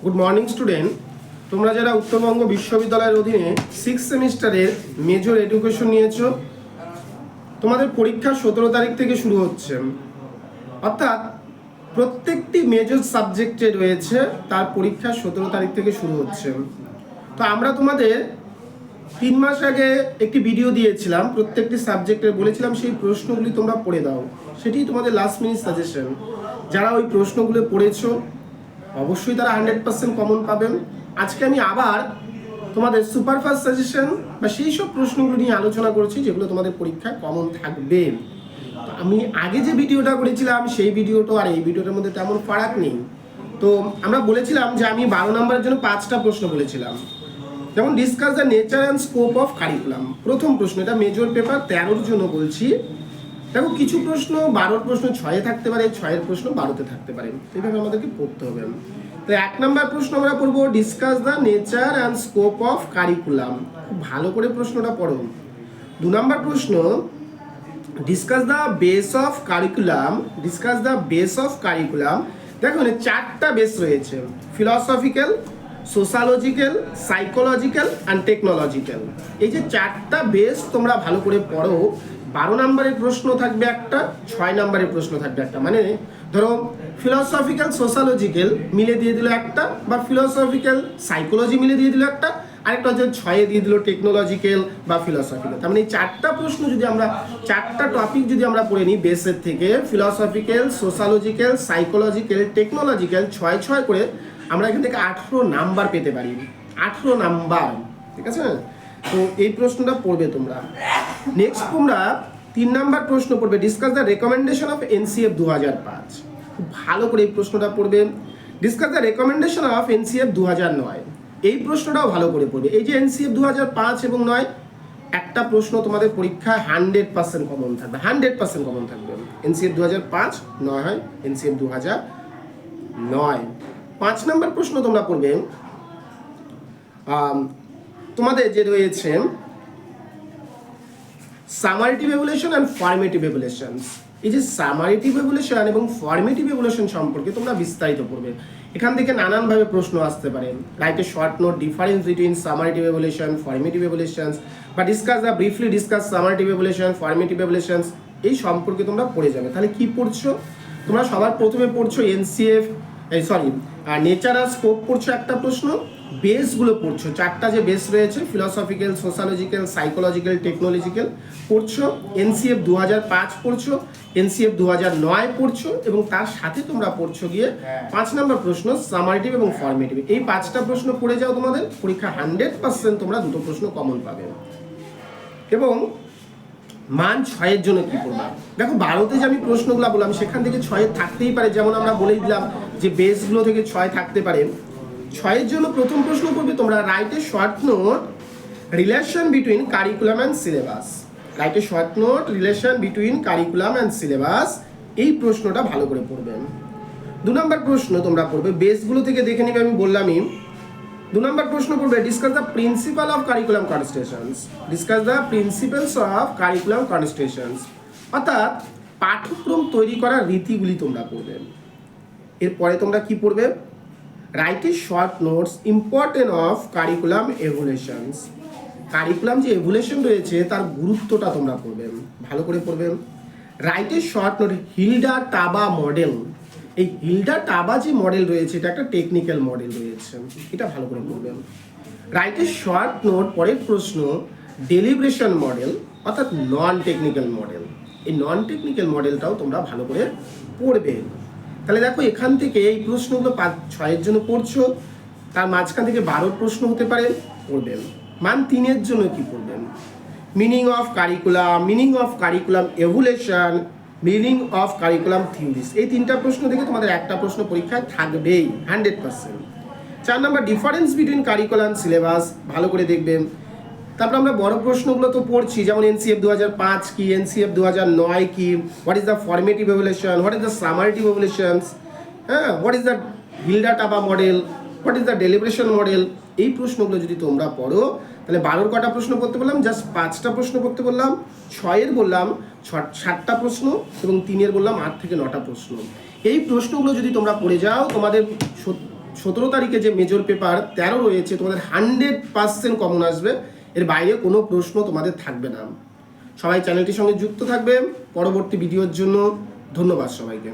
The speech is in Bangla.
Good morning student. তোমরা যারা উত্তরবঙ্গ বিশ্ববিদ্যালয়ের অধীনে 6th সেমিস্টারের মেজর এডুকেশন নিয়েছো, তোমাদের পরীক্ষা 17 তারিখ থেকে শুরু হচ্ছে। অর্থাৎ প্রত্যেকটি মেজর সাবজেক্টে রয়েছে তার পরীক্ষা 17 তারিখ থেকে শুরু হচ্ছে। তো আমরা তোমাদের 3 মাস আগে একটি ভিডিও দিয়েছিলাম, প্রত্যেকটি সাবজেক্টের বলেছিলাম সেই প্রশ্নগুলি তোমরা পড়ে দাও। সেটি তোমাদের লাস্ট মিনিট সাজেশন। যারা ওই প্রশ্নগুলো পড়েছো অবশ্যই তারা 100% কমন পাবেন। আজকে আমি আবার তোমাদের সুপারফাস্ট সাজেশন বা সেই সব প্রশ্নগুলো নিয়ে আলোচনা করছি যেগুলো তোমাদের পরীক্ষায় কমন থাকবে। তো আমি আগে যে ভিডিওটা করেছিলাম সেই ভিডিওটা আর এই ভিডিওটার মধ্যে তেমন ফারাক নেই। তো আমরা বলেছিলাম যে আমি 12 নম্বরের জন্য 5টা প্রশ্ন বলেছিলাম। যেমন discuss the nature and scope of curriculum, প্রথম প্রশ্ন। এটা মেজর পেপার 13-র জন্য বলছি। দেখো, কিছু প্রশ্ন 12-র প্রশ্ন 6-এ থাকতে পারে, 6-এর প্রশ্ন 12-তে থাকতে পারে, এইভাবে আমাদেরকে পড়তে হবে। তো 1 নম্বর প্রশ্ন আমরা পড়বো discuss the nature and scope of curriculum. খুব ভালো করে প্রশ্নটা পড়ো। 2 নম্বর প্রশ্ন discuss the base of curriculum. Discuss the base of curriculum. দেখো, এখানে 4টা বেস রয়েছে: ফিলসফিক্যাল, সোশ্যালজিক্যাল, সাইকোলজিক্যাল অ্যান্ড টেকনোলজিক্যাল। এই যে 4টা বেস তোমরা ভালো করে পড়ো। 12 নম্বরের প্রশ্ন থাকবে একটা, 6 নম্বরের প্রশ্ন থাকবে একটা। মানে ধরো ফিলসফিক্যাল সোশ্যালজিক্যাল মিলে দিয়ে দিল একটা, বা ফিলসফিক্যাল সাইকোলজি মিলে দিয়ে দিল একটা, আরেকটা হচ্ছে 6-এ দিয়ে দিল টেকনোলজিক্যাল বা ফিলসফিক্যাল। তার মানে এই 4টা প্রশ্ন যদি আমরা 4টা টপিক যদি আমরা পড়ে নিই বেসের থেকে, ফিলসফিক্যাল, সোশ্যালজিক্যাল, সাইকোলজিক্যাল, টেকনোলজিক্যাল, 6 করে আমরা এখান থেকে 18 নাম্বার পেতে পারি। 18 নাম্বার, ঠিক আছে? তো এই প্রশ্নটা পড়বে তোমরা। নেক্সট তোমরা 3 নাম্বার প্রশ্ন পড়বে discuss the recommendation of NCF 2005। খুব ভালো করে এই প্রশ্নটা পড়বে। Discuss the recommendation of NCF 2009। এই প্রশ্নটাও ভালো করে পড়বে। এই যে এনসিএফ 2005 এবং 9, একটা প্রশ্ন তোমাদের পরীক্ষায় 100% কমন থাকবে, 100% কমন থাকবে। এনসিএফ 2005 নয় হয় এনসিএফ 2009। 5 নম্বর প্রশ্ন তোমরা পড়বে তোমাদের যে রয়েছে সামারেটিভ এভ্যালুয়েশন অ্যান্ড ফর্মেটিভ এভ্যালুয়েশনস। এই যে সামারেটিভ এভ্যালুয়েশন এবং ফর্মেটিভ এভ্যালুয়েশন সম্পর্কে তোমরা বিস্তারিত পড়বে। এখান থেকে নানানভাবে প্রশ্ন আসতে পারে। Write a short note difference between summative evaluation, formative evaluations, বা discuss the briefly discuss summative evaluation, formative evaluations. এই সম্পর্কে তোমরা পড়ে যাবে। তাহলে কি পড়ছো তোমরা? সবার প্রথমে পড়ছো এনসিএফ, নেচার আর স্কোপ পড়ছো একটা প্রশ্ন। বেসগুলো পড়ছো, 4টা যে বেস রয়েছে ফিলসফিক্যাল, সোশ্যালজিক্যাল, সাইকোলজিক্যাল, টেকনোলজিক্যাল পড়ছো। এনসিএফ 2005 পড়ছো, এনসিএফ 2009 পড়ছো, এবং তার সাথে তোমরা পড়ছো গিয়ে 5 নম্বর প্রশ্ন সামারেটিভ এবং ফর্মেটিভ। এই 5টা প্রশ্ন পড়ে যাও, তোমাদের পরীক্ষা 100% তোমরা 2টো প্রশ্ন কমন পাবে। এবং মান 6-এর জন্য কি করবা? দেখো, 12তে যে আমি প্রশ্নগুলো বললাম সেখান থেকে 6 থাকতেই পারে। যেমন আমরা বলেই দিলাম যে বেসগুলো থেকে 6 থাকতে পারে। 6-এর জন্য প্রথম প্রশ্ন করবে তোমরা right a short note relation between curriculum and syllabus. Right a short note relation between curriculum and syllabus. এই প্রশ্নটা ভালো করে পড়বেন। 2 নম্বর প্রশ্ন তোমরা পড়বে বেসগুলো থেকে, দেখে নিবে, আমি বললামই। 2 নম্বর প্রশ্ন পড়বে discuss the principal of curriculum constructions. Discuss the principles of curriculum constructions, অর্থাৎ পাঠ্যক্রম তৈরি করার রীতিগুলি তোমরা পড়বে। এরপরে তোমরা কি পড়বে? Write a short notes important of curriculum evolutions. Curriculum যে এভলিউশন রয়েছে তার গুরুত্বটা তোমরা পড়বে, ভালো করে পড়বে। Write a short note Hilda Taba model. এই হিলডা টাবা যে মডেল রয়েছে এটা একটা টেকনিক্যাল মডেল রয়েছে, এটা ভালো করে পড়বেন। রাইট এ শর্ট নোট, পরের প্রশ্ন ডেলিব্রেশন মডেল, অর্থাৎ নন টেকনিক্যাল মডেল। এই নন টেকনিক্যাল মডেলটাও তোমরা ভালো করে পড়বে। তাহলে দেখো, এখান থেকে এই প্রশ্নগুলো 6-এর জন্য পড়ছো, তার মাঝখান থেকে 12 প্রশ্ন হতে পারে, পড়বেন। মান 3-এর জন্য কি পড়বেন? Meaning of curriculum, meaning of curriculum evaluation, meaning of curriculum theories. এই 3টা প্রশ্ন থেকে তোমাদের একটা প্রশ্ন পরীক্ষায় থাকবেই 100%। 4 নম্বর ডিফারেন্স বিটুইন কারিকুলাম সিলেবাস, ভালো করে দেখবেন। তারপর আমরা বড় প্রশ্নগুলো তো পড়ছি, যেমন এনসিএফ 2005 কি, এনসিএফ 2009 কি, what is the formative evaluation, what is the summative evaluations, what is the Hilda Taba model, what is the deliberation model. এই প্রশ্নগুলো যদি তোমরা পড়ো তাহলে 12-র কটা প্রশ্ন পড়তে বললাম? জাস্ট 5টা প্রশ্ন পড়তে বললাম। 6-এর বললাম 7টা প্রশ্ন, এবং 3-এর বললাম 8 থেকে 9টা প্রশ্ন। এই প্রশ্নগুলো যদি তোমরা পড়ে যাও তোমাদের 17 তারিখে যে মেজর পেপার 13 রয়েছে তোমাদের 100% কমন আসবে, এর বাইরে কোনো প্রশ্ন তোমাদের থাকবে না। সবাই চ্যানেলটির সঙ্গে যুক্ত থাকবে পরবর্তী ভিডিওর জন্য। ধন্যবাদ সবাইকে।